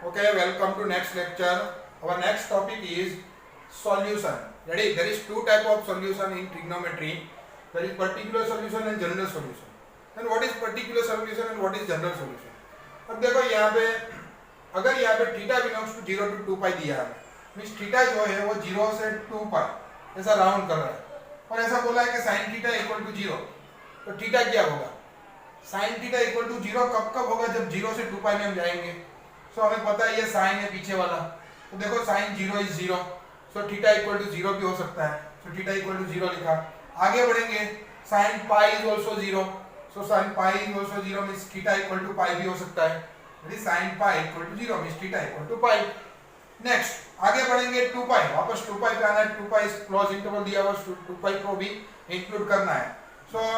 Okay, welcome to next lecture. Our next topic is solution. Ready? There is two type of solution in trigonometry. There is particular solution and general solution. And what is particular solution and what is general solution? अब देखो यहाँ पे अगर यहाँ पे theta belongs to 0 to 2 पाई दिया है, means theta जो है वो 0 से 2 पाई ऐसा राउंड कर रहा है और ऐसा बोला है कि साइन थीटा इक्वल टू 0, तो थीटा क्या होगा? साइन थीटा इक्वल टू 0 कब कब होगा? जब 0 से 2 पाई में हम जाएंगे। सो हमें पता है ये साइन है पीछे वाला, तो देखो sine 0 is 0, so theta equal to 0 भी हो सकता है, सो थीटा इक्वल टू 0 लिखा। आगे बढ़ेंगे, sine pi is also 0, so sine pi is also 0 means theta equal to pi भी हो सकता है, यदि sine pi equal to 0 means theta equal to pi. Next आगे बढ़ेंगे 2 पाई, वापस 2 पाई पे आना है, 2 पाई क्लोज इंटरवल दिया हुआ, 2 पाई को भी इंक्लूड करना है। So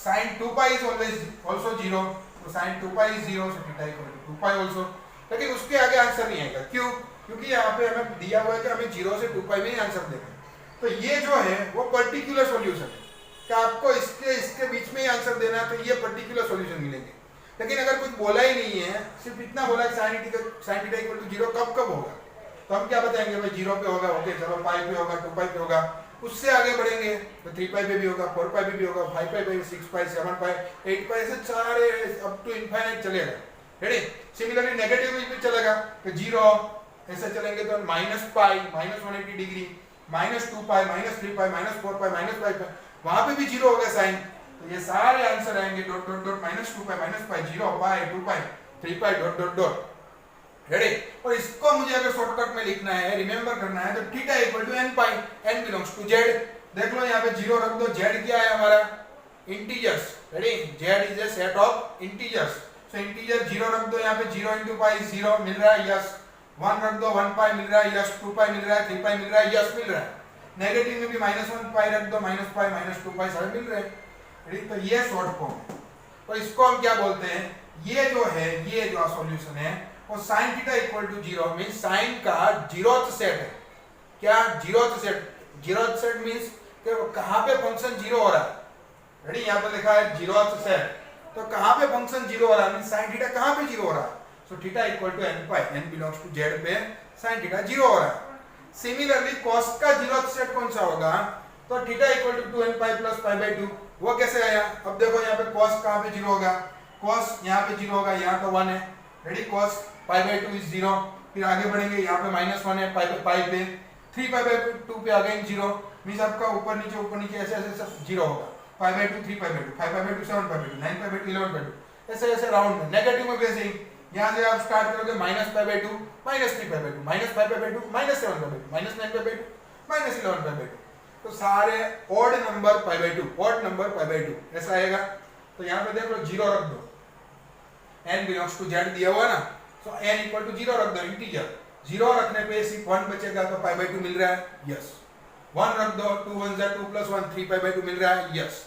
sine 2 pi is always also 0, तो sine 2 pi is 0, so theta equal to 2 pi also. लेकिन उसके आगे आंसर नहीं आएगा, क्यों? क्योंकि यहाँ पे हमें दिया हुआ है कि हमें 0 से 2 पाई में ही आंसर देना है। तो ये जो है वो पर्टिकुलर सॉल्यूशन है कि आपको इसके बीच में ही आंसर देना है, तो ये पर्टिकुलर सॉल्यूशन मिलेंगे। लेकिन अगर कुछ बोला ही नहीं है, सिर्फ इतना बोला कि साइन थीटा इक्वल टू 0 कब कब होगा, तो हम क्या बताएंगे? भाई 0 पे होगा, ओके चलो पाई पे होगा, 2 पाई पे होगा। उससे आगे बढ़ेंगे तो 3 पाई पे भी होगा, 4 पाई पे भी होगा, 5 पाई पे, 6 पाई, 7 पाई, 8 पाई, ऐसे सारे अप टू इनफाइनाइट चलेगा। रेडी? सिमिलरली नेगेटिव में भी चलेगा, तो 0 ऐसे चलेंगे तो minus pi, minus 180 degree, minus 2 पाई, माइनस 3 पाई, माइनस 4 पाई, माइनस 5 पाई, वहां पे भी 0 होगा साइन। तो ये सारे आंसर आएंगे डॉट डॉट डॉट, माइनस 2 पाई, माइनस पाई, 0 पाई, 2 पाई, 3 पाई, डॉट डॉट डॉट। रेडी? और इसको मुझे अगर शॉर्टकट में लिखना है, रिमेंबर करना है, तो theta equal to n pi, n belongs to z। देख लो यहाँ पे 0 रख दो, z क्या है हमारा? Integers. Ready? z is a set of integers, so integer 0 रख दो, यहाँ पे 0 into पाई 0 मिल रहा है, यस। 1 रख दो, 1 पाई मिल रहा है, यस। 2 पाई मिल रहा है, 3 पाई मिल रहा है, यस मिल रहा है। नेगेटिव में भी -1 पाई रख दो, माइनस पाई, माइनस 2 पाई सारे मिल रहे हैं। रेडी? तो ये शॉर्ट फॉर्म है, और इसको हम क्या बोलते हैं? ये जो है, ये जो सॉल्यूशन है वो sine theta equal to 0 means sine का 0th सेट है। क्या 0th set? 0th set means कि कहां पे फंक्शन 0 हो रहा है। रेडी? यहां पे लिखा है 0th सेट, तो कहां पे फंक्शन 0 हो रहा है मींस साइन थीटा कहां पे 0 हो रहा है? So theta equal to n pi, n belongs to z पे साइन थीटा 0 हो रहा है। सिमिलरली cos का 0th सेट कौन सा होगा? तो theta equal to 2n pi plus pi by 2। वो कैसे आया? अब देखो यहाँ पे cos कहां पे 0 होगा? cos यहाँ पे 0 होगा, यहाँ तो 1 है। Ready? cos pi by 2 is 0। फिर आगे बढ़ेंगे, यहाँ पे -1 है पाई पे, 3 पाई बाय 2 पे अगेन 0 मींस आपका ऊपर नीचे ऐसे ऐसे सब 0 होगा। 5 by 2, 3 pi by 2, 5 pi by 2, 7 pi by 2, 9 pi by 2, 11 pi by 2, ऐसे ऐसे राउंड में। नेगेटिव में वैसे ही यहाँ से आप स्टार्ट करोगे -पाई by 2, -3 pi by 2, -5 pi by 2, -7 pi by 2, -9 pi by 2, -11 pi by 2, तो सारे odd number pi by 2, odd number pi by 2 ऐसा आएगा। तो यहाँ पे देख लो 0 रख दो, n बिलोंग्स टू z दिया हुआ ना, सो n इक्वल टू 0 रख दो, इंटीजर 0 रखने पे सिर्फ 1 बचेगा, तो पाई बाय 2 मिल रहा है, यस। 1 रख दो, 2 1 जा 2 प्लस 1, 3 पाई बाय 2 मिल रहा है, यस।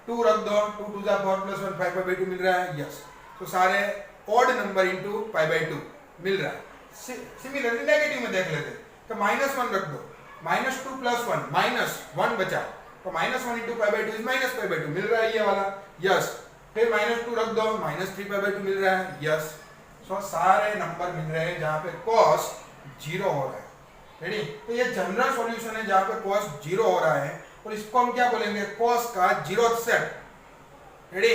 2 रख दो, 2 2 जा 4 प्लस 1, 5 पाई बाय 2 मिल रहा है, यस। तो सारे odd number into pi by 2 मिल रहा है। सिमिलरली नेगेटिव में देख लेते, तो -1 रख दो, -2 प्लस 1, -1 बचा, तो -1 into pi by 2 is minus pi by 2 मिल रहा है ये वाला, यस। फिर -2 रख दो, -3 पाई बाय 2 मिल रहा है, यस। सो सारे नंबर मिल रहे हैं जहां पे cos 0 हो रहा है। रेडी? तो ये जनरल सॉल्यूशन है जहां पे cos 0 हो रहा है, और इसको हम क्या बोलेंगे? cos का 0th सेट। रेडी?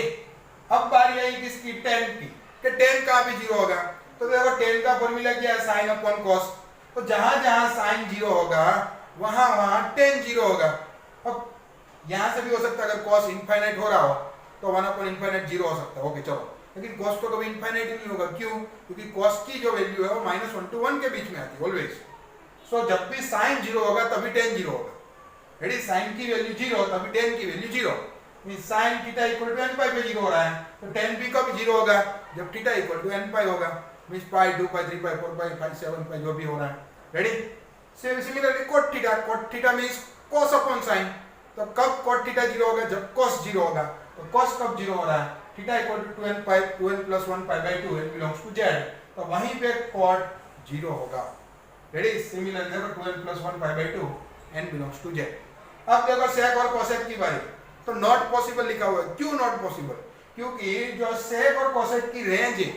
अब बारी आई किसकी? tan की, कि tan कहां पे 0 होगा? तो देखो tan का फॉर्मूला क्या है? sin upon cos। तो जहां जहां sin 0 होगा वहां वहां tan 0 होगा। अब यहां से भी हो सकता है, अगर cos इनफाइनाइट हो रहा हो तो 1 अपॉन इनफाइनाइट 0 हो सकता है, ओके चलो। लेकिन cos तो कभी इनफाइनाइट नहीं होगा, क्यों? क्योंकि cos की जो वैल्यू है वो -1 to 1 के बीच में आती है ऑलवेज। सो जब भी sin 0 होगा तभी tan 0 होगा। रेडी? sin की वैल्यू 0 तभी tan की value 0 means sin theta equal to n pi पे 0 हो रहा है, तो tan भी कब 0 होगा? जब थीटा इक्वल टू n पाई होगा, मींस पाई, 2 पाई, 3 पाई, 4 पाई, 5 7 पाई जो भी हो रहा है। Ready? Similarly cot theta means cos upon sin, तो कब cot थीटा 0 होगा? जब cos 0 होगा। तो cos कब 0 हो रहा है? Theta equal to 2n pi, 2n plus 1 pi by 2, n belongs to z, तो वहीं पे cot 0 होगा। रेडी? सिमिलरली देखो 2n plus 1 pi by 2, n belongs to z। अब देखो sec और cosec की बारी, तो नॉट पॉसिबल लिखा हुआ है। क्यों नॉट पॉसिबल? क्योंकि जो sec और cosec की रेंज है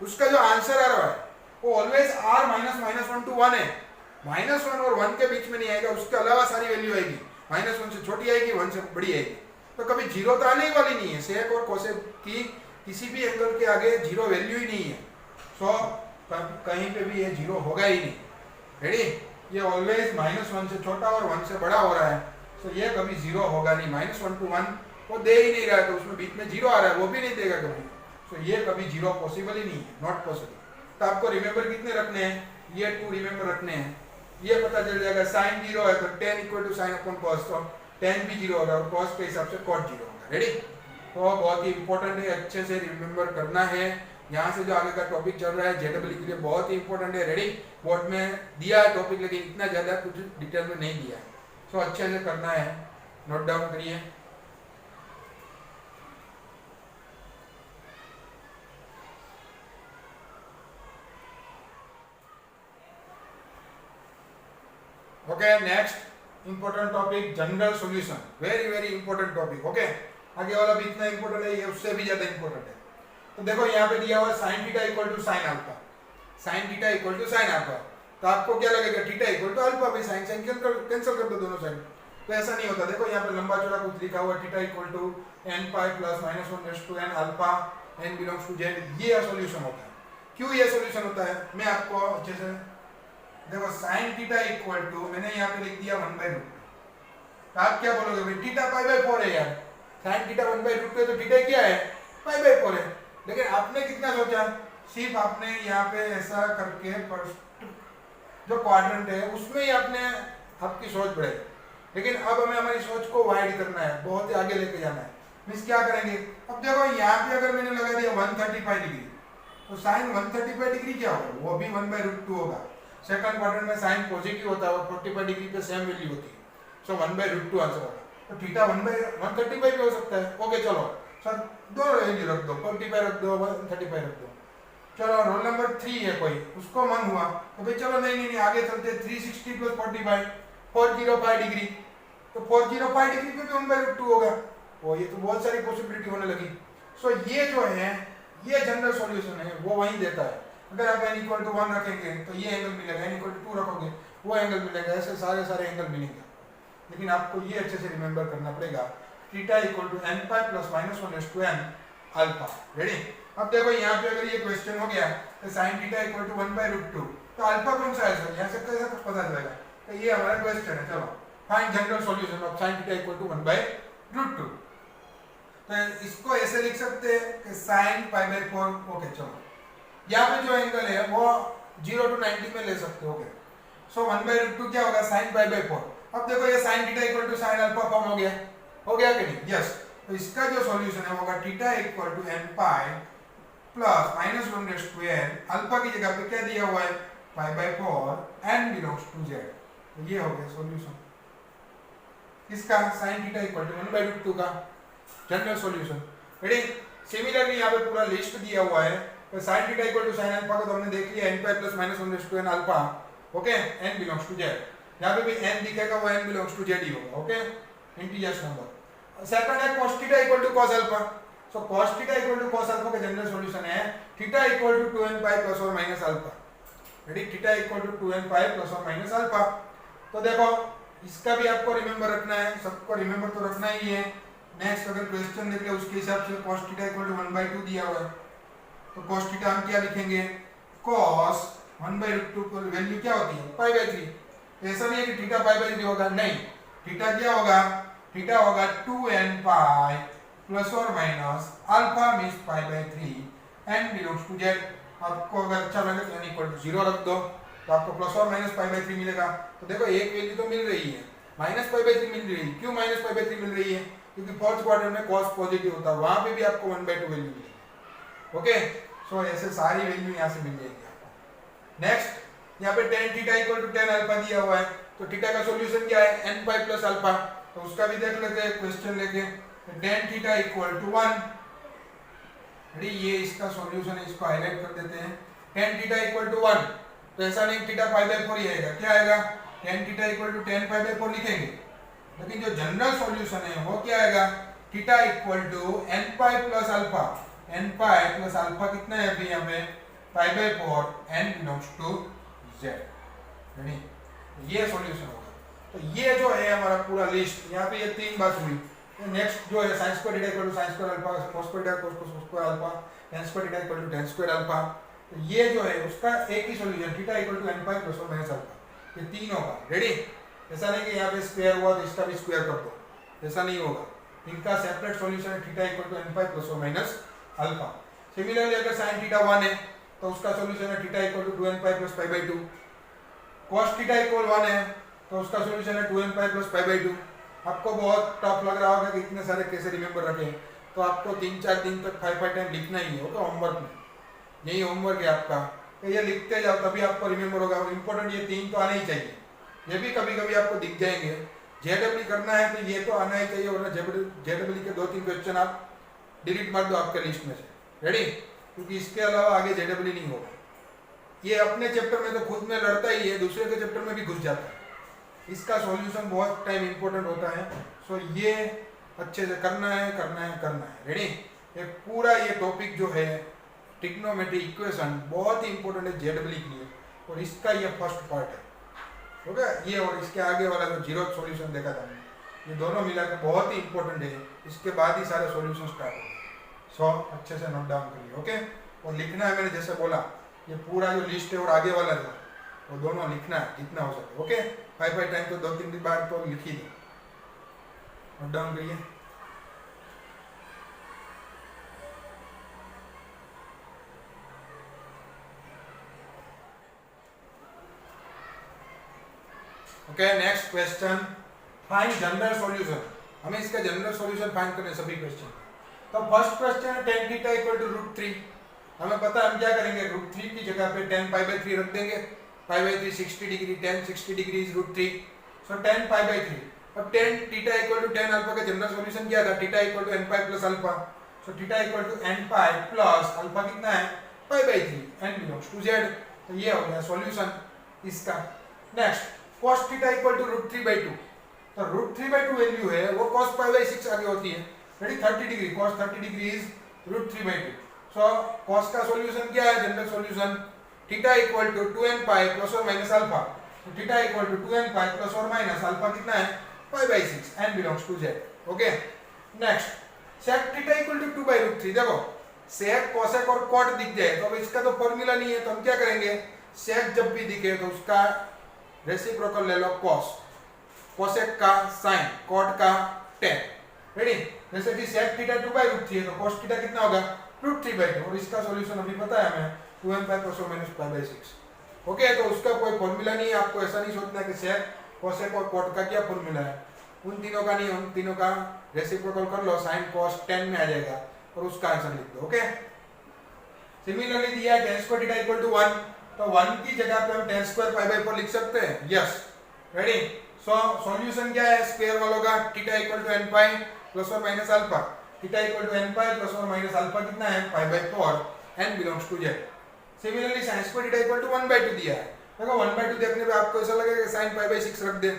उसका जो आंसर आ रहा है वो ऑलवेज r -(-1 है, -1 और 1 के बीच में नहीं आएगा, उसके अलावा सारी वैल्यू आएगी, -1 से छोटी आएगी, 1 से बड़ी आएगी, तो कभी जीरो तो आने ही वाली नहीं है। सेक और कोसेक की किसी भी एंगल के आगे जीरो वैल्यू ही नहीं है, सो कहीं पे भी ये जीरो होगा ही नहीं। रेडी, ये ऑलवेज -1 से छोटा और 1 से बड़ा हो रहा है, तो ये कभी जीरो होगा नहीं। -1 to 1 वो दे ही नहीं रहा है, तो उसमें बीच में जीरो आ रहा है, वो भी नहीं देगा कभी, तो ये कभी जीरो पॉसिबल ही नहीं है, नॉट पॉसिबल। तो आपको रिमेंबर कितने रखने हैं, ये 2 रिमेंबर रखने हैं। ये पता चल जाएगा साइन 0 है तो tan = sin अपॉन cos, तो tan भी 0 होगा और cos के हिसाब से cot 0 होगा। रेडी, तो बहुत ही इंपॉर्टेंट है, अच्छे से रिमेंबर करना है। यहाँ से जो आगे का टॉपिक चल रहा है जेडब्ल्यू के लिए बहुत ही इंपॉर्टेंट है। रेडी, बोर्ड में दिया है टॉपिक, लेकिन इतना ज़्यादा कुछ डिटेल में नहीं दिया है, सो अच्छे से करना है, नोट डाउन करिए। Okay, next important topic general solution, very very important topic. Okay, आगे वाला भी इतना इंपॉर्टेंट है, ये उससे भी ज्यादा इंपॉर्टेंट है। तो देखो यहाँ पे दिया हुआ sin theta = sin alpha, sin theta = sin alpha, तो आपको क्या लगेगा, थीटा = अल्फा, भाई sin sin कैंसिल कर दो दोनों साइड, तो ऐसा नहीं होता। देखो यहाँ पे लंबा चौड़ा कुछ लिखा हुआ, theta = n π + -1 alpha n belongs to z, ये सॉल्यूशन होता है। क्यों ये सॉल्यूशन होता है, मैं आपको अच्छे से देखो, sin थीटा = मैंने यहाँ पे लिख दिया 1/√2, तो आप क्या बोलोगे, भाई थीटा π/4 है यार, sin थीटा 1/√2 है तो थीटा क्या है, π/4 है। लेकिन आपने कितना सोचा, सिर्फ आपने यहाँ पे ऐसा करके फर्स्ट जो क्वाड्रेंट है उसमें ही आपने आपकी सोच बढ़ाई, लेकिन अब हमें हमारी सोच को वाइड करना है, बहुत ही आगे लेके जाना है। मीन्स क्या करेंगे, अब देखो यहाँ पे अगर मैंने लगा दिया 135 डिग्री, तो साइन 135 डिग्री क्या होगा, वो भी 1/√2 होगा। सेकंड क्वाड्रेंट में साइन पॉजिटिव होता है और 45 डिग्री पे सेम वैल्यू होती है, सो 1/√2 आंसर होगा। तो थीटा 1/135 भी हो सकता है। ओके चलो सर, दो वैल्यू रख दो, 45 रख दो, 135 रख दो। चलो रोल नंबर 3 है कोई, उसको मन हुआ तो भाई चलो नहीं आगे चलते, 360 + 45 405 डिग्री, तो 405 डिग्री पे भी 1/√2 होगा। वो ये तो बहुत सारी पॉसिबिलिटी होने लगी। सो ये जो है ये जनरल सॉल्यूशन है, वो वही देता है। अगर आप n = 1 रखेंगे तो ये एंगल मिलेगा, n = 2 रखोगे वो एंगल मिलेगा, ऐसे सारे एंगल मिलेंगे। लेकिन आपको ये अच्छे से रिमेंबर करना पड़ेगा, थीटा = n π + -1 अल्फा। रेडी, अब देखो यहाँ पे अगर ये क्वेश्चन हो गया तो sin थीटा = 1/√2, तो अल्फा कौन सा है, यहाँ से कैसे पता चलेगा, तो ये हमारा क्वेश्चन है। चलो find general solution of sin theta = 1/√2, तो इसको ऐसे लिख सकते हैं कि sin π/4। ओके चलो, यहाँ पे जो एंगल है वो 0 to 90 में ले सकते हो। सो 1/√2 क्या होगा, sin π/4। अब देखो ये sin theta = sin alpha form हो गया कि नहीं, यस। तो इसका जो सॉल्यूशन है वो होगा थीटा = n π + -1 अल्फा की जगह पे क्या दिया हुआ है, π/4 n बिलोंग्स टू z, तो ये हो गया सॉल्यूशन इसका sin थीटा = 1/√2 का जनरल सॉल्यूशन। रेडी, सिमिलरली यहाँ पे पूरा लिस्ट दिया हुआ है, तो sin थीटा = sin अल्फा को तो हमने देख लिया, n π + -1 alpha, okay, n belongs to z। यहाँ पे भी n दिखेगा वो n बिलोंग्स टू z ही होगा, ओके, इंटीजर्स नंबर। सेकंड है cos theta = cos alpha, so cos theta = cos alpha का जनरल सॉल्यूशन है theta = 2n π ± alpha. Ready, theta = 2n π ± alpha. तो देखो इसका भी आपको रिमेंबर रखना है, सबको रिमेंबर तो रखना ही है। नेक्स्ट अगर क्वेश्चन देख ले उसके हिसाब से cos थीटा = 1/2 दिया हुआ है, तो cos थीटा हम क्या लिखेंगे, cos 1/√2 पर वैल्यू क्या होती है, π/3। ऐसा नहीं है कि थीटा π/3 होगा, नहीं, थीटा क्या होगा, थीटा होगा 2n π ± alpha means π/3 n belongs to z। आपको अगर अच्छा लगे तो n = 0 रख दो, तो आपको ± π/3 मिलेगा। तो देखो एक वैल्यू तो मिल रही है, -π/3 मिल रही है। क्यों -π/3 मिल रही है, क्योंकि फोर्थ क्वार्टर में cos पॉजिटिव होता है, वहां पे भी आपको 1/2 वैल्यू मिलेगी। ओके, सो ऐसे सारी वैल्यू यहाँ से मिल जाएगी आपको। नेक्स्ट यहाँ पे tan थीटा = tan अल्फा दिया हुआ है, तो थीटा का सॉल्यूशन क्या है, n π + अल्फा, तो उसका भी देख लेते हैं क्वेश्चन लेके। tan थीटा = 1, ये इसका सॉल्यूशन है, इसको हाईलाइट कर देते हैं। tan थीटा = 1, तो ऐसा नहीं थीटा π/4 ही आएगा, क्या आएगा, tan थीटा = tan π/4 लिखेंगे, लेकिन जो जनरल सॉल्यूशन है वो क्या आएगा, theta = n π + alpha. n π + alpha कितना है अभी यहाँ पे pi by 4 n belongs to z। यानी ये सॉल्यूशन होगा। तो ये जो है हमारा पूरा लिस्ट, यहाँ पे ये 3 बात हुई। नेक्स्ट जो है sin square theta equal to sin square alpha, cos square theta cos square alpha, tan square theta equal to tan square alpha. तो ये जो है उसका एक ही solution theta equal to n pi plus और माइनस अल्फा, ये तीनों का। रेडी? ऐसा नहीं कि यहाँ पे स्क्वायर हुआ तो इसका भी स्क्वायर कर दो, ऐसा नहीं होगा। इनका सेपरेट सॉल्यूशन है theta equal to n pi plus और माइनस अल्फा। सिमिलरली अगर sin थीटा 1 है तो उसका सॉल्यूशन है theta equal to 2n pi plus pi by 2। cos theta equal 1 है तो उसका सॉल्यूशन है 2n pi plus pi by 2। आपको बहुत टफ लग रहा होगा कि इतने सारे कैसे रिमेंबर रखें, तो आपको 3-4 दिन तक 5 टाइम लिखना ही है, तो होमवर्क में यही होमवर्क है आपका। तो ये लिखते जाओ तभी आपको रिमेंबर होगा। और इम्पोर्टेंट ये 3 तो आने ही चाहिए, ये भी कभी कभी आपको दिख जाएंगे। जेडब्ल्यू करना है तो ये तो आना ही चाहिए, वरना जेडब्ल्यू के 2-3 क्वेश्चन आप डिलीट मार दो आपके लिस्ट में से। रेडी? क्योंकि इसके अलावा आगे जेडब्ल्यू नहीं होगा। ये अपने चैप्टर में तो खुद में लड़ता ही है, दूसरे के चैप्टर में भी घुस जाता है। इसका सॉल्यूशन बहुत टाइम इंपॉर्टेंट होता है। सो ये अच्छे से करना है, करना है, करना है। रेडी? ये पूरा ये टॉपिक जो है ट्रिग्नोमेट्री इक्वेशन बहुत ही इंपॉर्टेंट है जेडब्ल्यू के लिए, और इसका ये फर्स्ट पार्ट है। ओके, ये और इसके आगे वाला जो जीरो सॉल्यूशन देखा था हमने, ये दोनों मिला के बहुत ही इंपॉर्टेंट है। इसके बाद ही सारे सॉल्यूशन स्टार्ट होंगे। सो अच्छे से नोट डाउन करिए। ओके, और लिखना है, मैंने जैसे बोला ये पूरा जो लिस्ट है और आगे वाला जो वो दोनों लिखना है जितना हो सके। ओके, 5 टाइम तो 2-3 दिन बाद तो लिख ही दो, नोट डाउन करिए। Okay, next question, find general solution. हमें इसका जनरल सॉल्यूशन फाइंड करने सभी क्वेश्चन। तो फर्स्ट क्वेश्चन है tan थीटा इक्वल टू √3। हमें पता है हम क्या करेंगे, √3 की जगह पे tan पाई बाई 3 रख देंगे। Pi by 3 60 degree, tan 60 degree is √3। So tan pi by 3। अब tan theta equal to tan alpha का जनरल सॉल्यूशन क्या था, theta equal to n pi plus alpha. So theta equal to n pi plus alpha कितना है, pi by 3, n belongs to z। तो ये हो गया सॉल्यूशन इसका। Next, cos theta equal to √3/2। तो √3/2 वैल्यू है वो cos पाई बाई 6 आगे होती है। Ready? 30 degree, cos 30 degree is √3/2। So cos का सॉल्यूशन क्या है, general solution theta equal to 2n pi plus और माइनस अल्फा। तो theta equal to 2n pi plus और माइनस अल्फा कितना है, pi by 6, n belongs to z। Okay, next, sec theta equal to 2/√3। देखो sec, cosec और cot दिख जाए तो अब इसका तो फॉर्मूला नहीं है, तो हम क्या करेंगे, sec जब भी दिखे तो उसका रेसिप्रोकल ले लो cos, cosec का sin, cot का tan। रेडी? जैसे कि sec थीटा 2/√3 है तो cos थीटा कितना होगा, √3/2, और इसका सॉल्यूशन अभी पता है हमें 2n पाई प्लस और माइनस पाई बाई 6। ओके, तो उसका कोई फॉर्मूला नहीं है। आपको ऐसा नहीं सोचना कि sec, cosec और cot का क्या फॉर्मूला है, उन तीनों का नहीं, उन तीनों का रेसिप्रोकल कर लो, sin cos tan में आ जाएगा और उसका आंसर लिख दो। ओके, सिमिलरली दिया है tan square theta equal to 1, तो 1 की जगह पे हम tan स्क्वायर पाई बाई 4 लिख सकते हैं। Yes, ready? सो सॉल्यूशन क्या है स्क्वायर वालों का, theta equal to n pi plus और minus alpha. Theta equal to n pi plus और माइनस अल्फा कितना है, pi by 4, n belongs to z। Similarly sin square theta equal to 1/2 दिया है। देखो 1/2 देखने पे आपको ऐसा लगेगा कि sin पाई बाई 6 रख दे,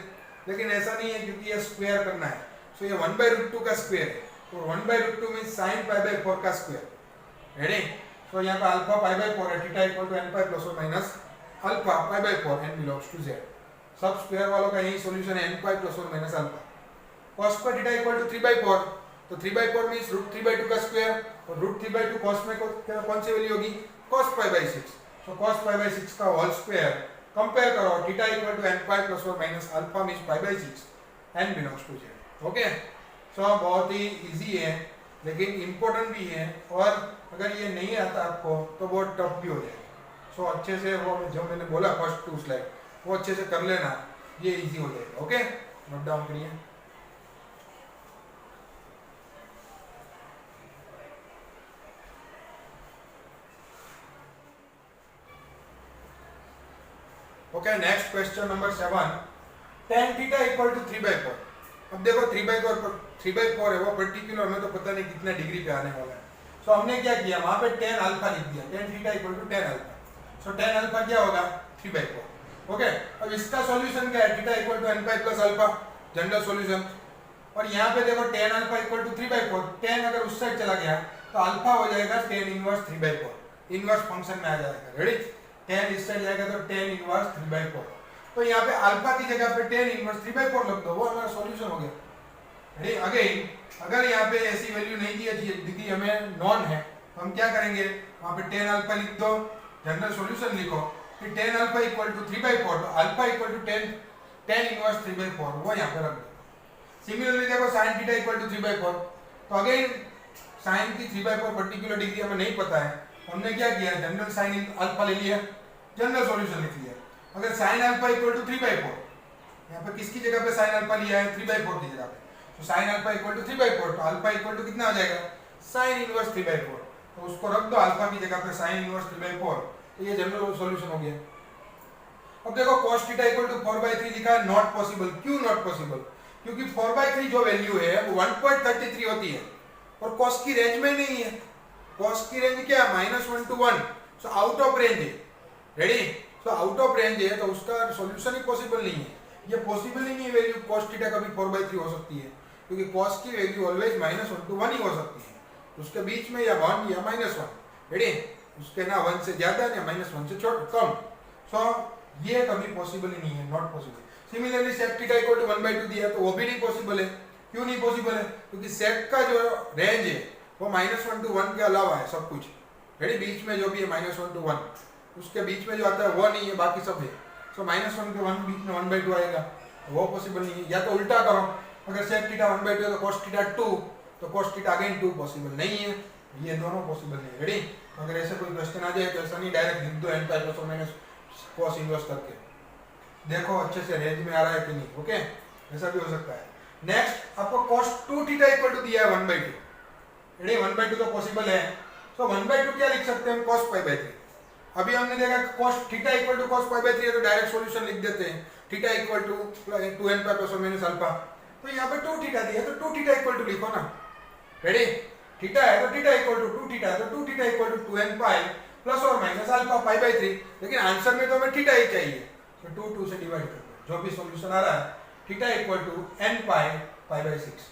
लेकिन ऐसा नहीं है क्योंकि ये स्क्वायर करना है। सो ये 1/√2 का स्क्वायर है, तो 1/√2 मींस sin पाई बाई 4 का स्क्वायर। रेडी? तो यहाँ पे अल्फा पाई बाई 4 है, theta equal to n pi plus और minus alpha pi by 4, n belongs to z। सब स्क्वायर वालों का यही सॉल्यूशन है, n पाई प्लस और minus alpha. cos square theta equal to 3/4, तो 3/4 मींस √3/2 का स्क्वायर, और √3/2 cos में कौन सी वैल्यू होगी, cos पाई बाई 6। तो cos पाई बाई 6 का होल स्क्वायर कंपेयर करो, theta equal to n pi plus और minus alpha means pi by 6, n belongs to z। Okay, so बहुत ही इजी है लेकिन इंपॉर्टेंट भी है, और अगर ये नहीं आता आपको तो बहुत टफ भी हो जाएगा। सो अच्छे से वो जो मैंने बोला फर्स्ट 2 स्लाइड वो अच्छे से कर लेना, ये इजी हो जाएगा। ओके, नोट डाउन करिए। Okay, next question number 7, tan theta equal to 3/4। अब देखो 3/4 है वो पर्टिकुलर में तो पता नहीं कितना डिग्री पे आने वाला है। सो हमने क्या किया, वहां पे tan अल्फा लिख दिया, tan theta equal to tan alpha. So tan alpha क्या होगा, 3/4। ओके, अब इसका सॉल्यूशन क्या है, theta equal to n pi plus alpha, general solution. और यहाँ पे देखो tan alpha equal to 3/4, tan अगर उस साइड चला गया तो अल्फा हो जाएगा tan इनवर्स 3/4। इनवर्स फंक्शन में आ जाएगा। रेडी, टेन इस साइड जाएगा तो टेन इनवर्स 3/4। तो यहाँ पे अल्फा की जगह पे टेन इनवर्स 3/4 रख दो, वो हमारा सॉल्यूशन हो गया। रेडी, अगेन अगर यहाँ पे ऐसी वैल्यू नहीं दी हमें नॉन है तो हम क्या करेंगे, वहाँ पे टेन अल्फा लिख दो, जनरल सॉल्यूशन लिखो, फिर टेन अल्फा इक्वल टू 3/4, तो alpha equal to tan inverse 3/4 वो यहाँ पे रख दो। सिमिलरली देखो साइन थीटा इक्वल टू 3/4, तो अगेन साइन की 3/4 पर्टिकुलर डिग्री हमें नहीं पता है, हमने क्या किया, जनरल साइन अल्फा ले लिया, जनरल सॉल्यूशन लिख लिया। अगर साइन अल्फा इक्वल टू 3/4, यहाँ पे किसकी जगह पे साइन अल्फा लिया है, 3/4 की जगह पे, तो साइन अल्फा इक्वल टू 3/4, तो अल्फा इक्वल टू कितना आ जाएगा, साइन इनवर्स 3/4, तो उसको रख दो अल्फा की जगह पे साइन इनवर्स 3/4, तो ये जनरल सॉल्यूशन हो गया। अब देखो cos थीटा इक्वल टू 4/3 लिखा है, नॉट पॉसिबल। क्यों नॉट पॉसिबल, क्योंकि 4/3 जो वैल्यू है वो 1.33 होती है और cos की रेंज में नहीं है। cos की रेंज क्या है, -1 to 1, so out of range है। Ready, so out of range है तो उसका सॉल्यूशन ही पॉसिबल नहीं है। ये पॉसिबल ही नहीं है वैल्यू cos थीटा कभी 4/3 हो सकती है, क्योंकि cos की वैल्यू ऑलवेज -1 to 1 ही हो सकती है, उसके बीच में या 1 या -1। रेडी, उसके ना 1 से ज्यादा ना -1 से कम, सो ये कभी पॉसिबल ही नहीं है, not possible. Similarly sec theta equal to 1/2 दिया तो वो भी नहीं पॉसिबल है। क्यों नहीं पॉसिबल है, क्योंकि sec का जो रेंज है वो -1 to 1 के अलावा है सब कुछ। रेडी, बीच में जो भी है -1 to 1, उसके बीच में जो आता है वो नहीं है, बाकी सब है। सो -1 के 1 बीच में 1/2 आएगा, वो पॉसिबल नहीं है। या तो उल्टा करो, अगर sec थीटा 1/2 है तो cos थीटा 2, तो cos थीटा अगेन 2 पॉसिबल नहीं है, ये दोनों पॉसिबल नहीं है। रेडी, अगर ऐसे कोई क्वेश्चन आ जाए तो ऐसा नहीं डायरेक्ट लिख दो n + और माइनस cos इनवर्स करके, देखो अच्छे से रेंज में आ रहा है कि नहीं। ओके, ऐसा भी हो सकता है। नेक्स्ट आपको cos 2 थीटा इक्वल टू दिया है 1/2। रेडी, 1/2 तो पॉसिबल है, सो 1/2 क्या लिख सकते हैं हम, cos π/3। अभी हमने देखा cos theta equal to cos π/3 है तो डायरेक्ट सॉल्यूशन लिख देते हैं, थीटा इक्वल टू 2n π + और माइनस अल्फा। तो यहाँ पे 2 थीटा दिया है तो 2 थीटा इक्वल टू लिखो ना। रेडी, थीटा है तो थीटा इक्वल टू 2 थीटा है तो 2 थीटा इक्वल टू 2n π + और माइनस अल्फा π/3, लेकिन आंसर में तो हमें थीटा ही चाहिए, तो 2 से डिवाइड कर दो, जो भी सॉल्यूशन आ रहा है, theta equal to n π π/6।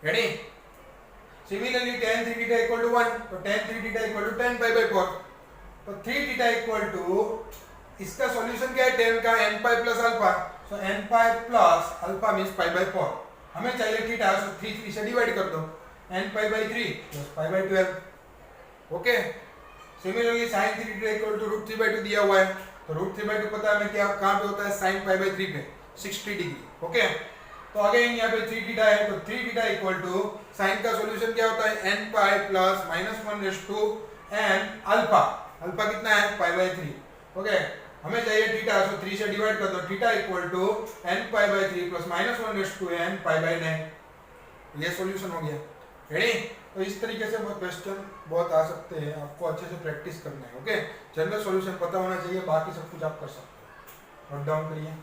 Ready, similarly tan 3 theta equal to 1, तो tan 3 थीटा इक्वल टू 10 π/4, तो 3 थीटा इक्वल टू, इसका सॉल्यूशन क्या है, tan का n π + अल्फा, सो n π + अल्फा मींस π/4, हमें चाहिए थीटा, सो 3 से डिवाइड कर दो, n π/3 + π/12। Okay, similarly sin 3 theta equal to √3/2 दिया हुआ है, तो √3/2 पता है हमें क्या कहां पे होता है, sin π/3 पे 60 डिग्री। ओके, तो अगेन यहाँ पे 3 थीटा है तो 3 थीटा इक्वल टू sin का सॉल्यूशन क्या होता है, n π + -1/n अल्फा, अल्फा कितना है π/3। ओके, हमें चाहिए थीटा, सो 3 से डिवाइड कर दो, theta equal to n π/3 + -1/n π/9, ये सॉल्यूशन हो गया। रेडी, तो इस तरीके से बहुत क्वेश्चन बहुत आ सकते हैं, आपको अच्छे से प्रैक्टिस करना है। ओके, जनरल सॉल्यूशन पता होना चाहिए, बाकी सब कुछ आप कर सकते हो। नोट डाउन करिए।